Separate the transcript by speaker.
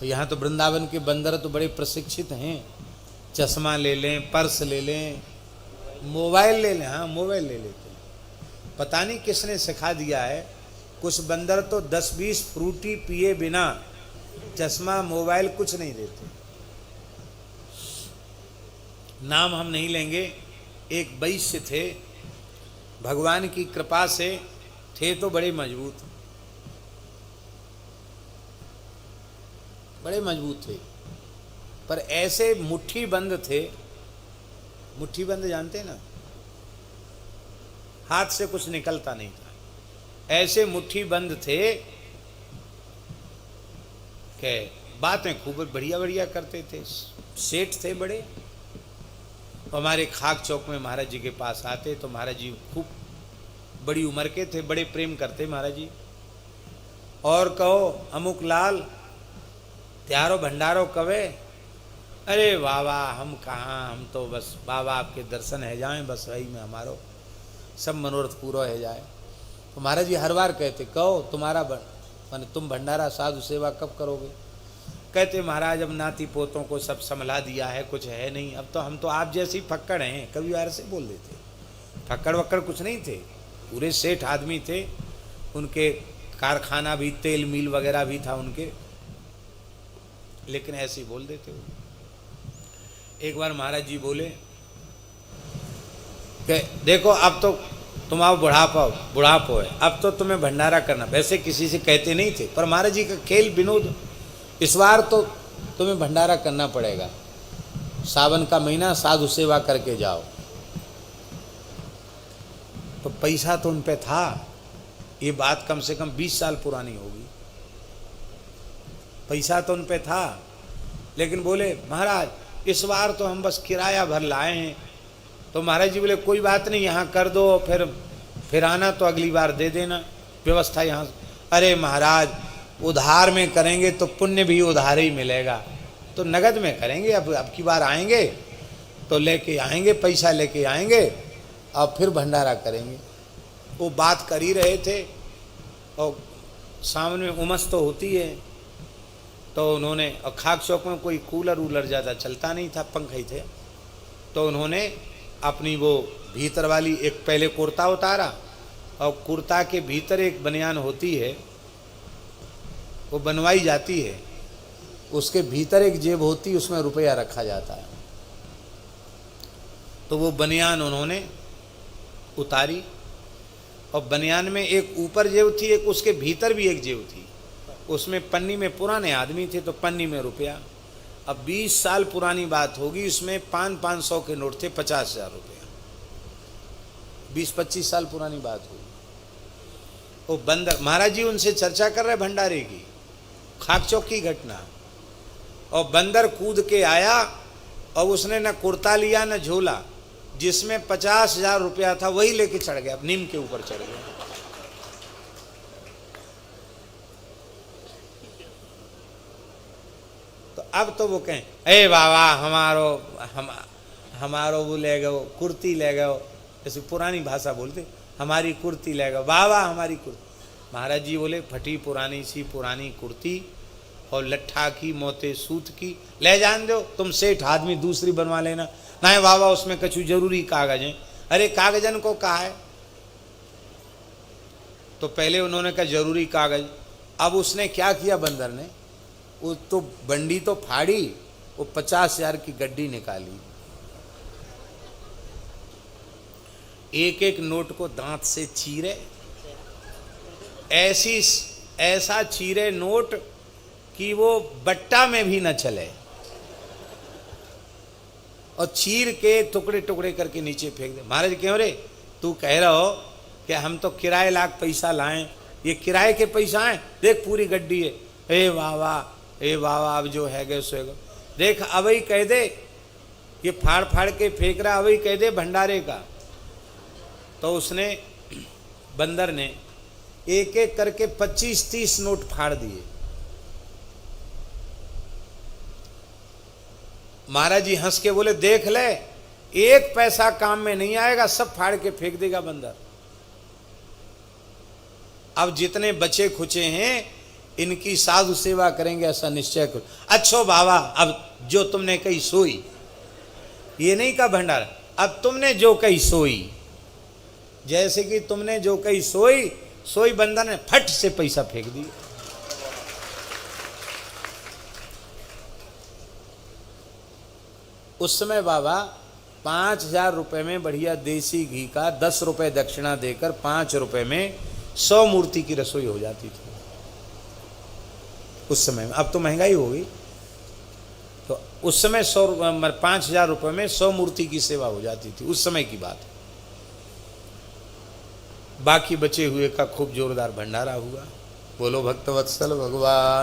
Speaker 1: यहाँ तो वृंदावन के बंदर तो बड़े प्रशिक्षित हैं, चश्मा ले लें, पर्स ले लें, मोबाइल ले लें, हाँ मोबाइल ले लेते हैं। पता नहीं किसने सिखा दिया है, कुछ बंदर तो 10-20 फ्रूटी पिए बिना चश्मा मोबाइल कुछ नहीं देते। नाम हम नहीं लेंगे। एक वैश्य थे, भगवान की कृपा से थे तो बड़े मजबूत, बड़े मजबूत थे, पर ऐसे मुट्ठी बंद थे। मुट्ठी बंद जानते ना, हाथ से कुछ निकलता नहीं था, ऐसे मुट्ठी बंद थे कि बातें खूब बढ़िया बढ़िया करते थे। सेठ थे बड़े, हमारे खाक चौक में महाराज जी के पास आते तो महाराज जी खूब बड़ी उम्र के थे, बड़े प्रेम करते महाराज जी। और कहो अमुक लाल त्यारो भंडारो कवे, अरे बाबा हम कहाँ, हम तो बस बाबा आपके दर्शन है जाएं, बस वही में हमारो सब मनोरथ पूरा है जाए। तो महाराज जी हर बार कहते, कहो तुम्हारा माने तुम भंडारा साधु सेवा कब करोगे? कहते महाराज अब नाती पोतों को सब संभला दिया है, कुछ है नहीं, अब तो हम तो आप जैसी फक्कड़ हैं। कभी बार से बोल देते, फक्कड़ वक्कड़ कुछ नहीं थे, पूरे सेठ आदमी थे, उनके कारखाना भी, तेल मिल वगैरह भी था उनके, लेकिन ऐसे ही बोल देते हो। एक बार महाराज जी बोले कि देखो अब तो तुम्हारा बुढ़ापो है, अब तो तुम्हें भंडारा करना। वैसे किसी से कहते नहीं थे, पर महाराज जी का खेल विनोद, इस बार तो तुम्हें भंडारा करना पड़ेगा, सावन का महीना साधु सेवा करके जाओ। तो पैसा तो उन पे था, ये बात कम से कम 20 साल पुरानी होगी, पैसा तो उन पे था, लेकिन बोले महाराज इस बार तो हम बस किराया भर लाए हैं। तो महाराज जी बोले कोई बात नहीं, यहाँ कर दो, फिर आना तो अगली बार दे देना, व्यवस्था यहाँ। अरे महाराज उधार में करेंगे तो पुण्य भी उधार ही मिलेगा, तो नगद में करेंगे, अब की बार आएंगे तो लेके आएंगे, पैसा लेके आएंगे और फिर भंडारा करेंगे। वो बात कर ही रहे थे और सामने उमस तो होती है, तो उन्होंने, और खाक चौक में कोई कूलर वूलर ज़्यादा चलता नहीं था, पंखे ही थे, तो उन्होंने अपनी वो भीतर वाली एक पहले कुर्ता उतारा, और कुर्ता के भीतर एक बनियान होती है, वो बनवाई जाती है, उसके भीतर एक जेब होती है, उसमें रुपया रखा जाता है। तो वो बनियान उन्होंने उतारी, और बनियान में एक ऊपर जेब थी, एक उसके भीतर भी एक जेब थी, उसमें पन्नी में, पुराने आदमी थे तो पन्नी में रुपया। अब 20 साल पुरानी बात होगी, उसमें 500 के नोट थे, 50,000 रुपया, 20-25 साल पुरानी बात होगी। वो बंदर, महाराज जी उनसे चर्चा कर रहे भंडारे की, खाक चौक की घटना, और बंदर कूद के आया और उसने न कुर्ता लिया न झोला, जिसमें 50,000 रुपया था वही लेके चढ़ गया, नीम के ऊपर चढ़ गया। तो अब तो वो कहें अरे बाबा हमारो वो ले गए, कुर्ती ले गए, ऐसी पुरानी भाषा बोलते, हमारी कुर्ती ले गए बाबा, हमारी कुर्ती। महाराज जी बोले फटी पुरानी सी पुरानी कुर्ती और लट्ठा की मोते सूत की ले जान दो, तुम सेठ आदमी दूसरी बनवा लेना। नहीं बाबा उसमें कछु जरूरी कागज हैं। अरे कागजन को कहा है? तो पहले उन्होंने कहा जरूरी कागज। अब उसने क्या किया बंदर ने, वो तो बंडी तो फाड़ी, वो 50,000 की गड्डी निकाली, एक एक नोट को दांत से चीरे, ऐसा चीरे नोट कि वो बट्टा में भी न चले, और चीर के टुकड़े टुकड़े करके नीचे फेंक दे। महाराज क्यों रे, तू कह रहा हो कि हम तो किराए लाख पैसा लाएं, ये किराए के पैसा हैं, देख पूरी गड्डी है। ए बाबा अब जो है गए सो है, देख अब ही कह दे, ये फाड़ फाड़ के फेंक रहा, अब ही कह दे भंडारे का। तो उसने, बंदर ने एक एक करके 25-30 नोट फाड़ दिए। महाराज जी हंस के बोले देख ले, एक पैसा काम में नहीं आएगा, सब फाड़ के फेंक देगा बंदर। अब जितने बचे खुचे हैं इनकी साधु सेवा करेंगे ऐसा निश्चय करो। अच्छो बाबा, अब जो तुमने कही सोई, ये नहीं का भंडारा, अब तुमने जो कही सोई, जैसे कि तुमने जो कही सोई, सोई बंदा ने फट से पैसा फेंक दिया। उस समय बाबा 5,000 रुपये में बढ़िया देसी घी का 10 रुपये दक्षिणा देकर 5 रुपये में 100 मूर्ति की रसोई हो जाती थी उस समय में। अब तो महंगाई हो गई, तो उस समय 5,000 रुपये में 100 मूर्ति की सेवा हो जाती थी, उस समय की बात है। बाकी बचे हुए का खूब जोरदार भंडारा हुआ। बोलो भक्तवत्सल भगवान।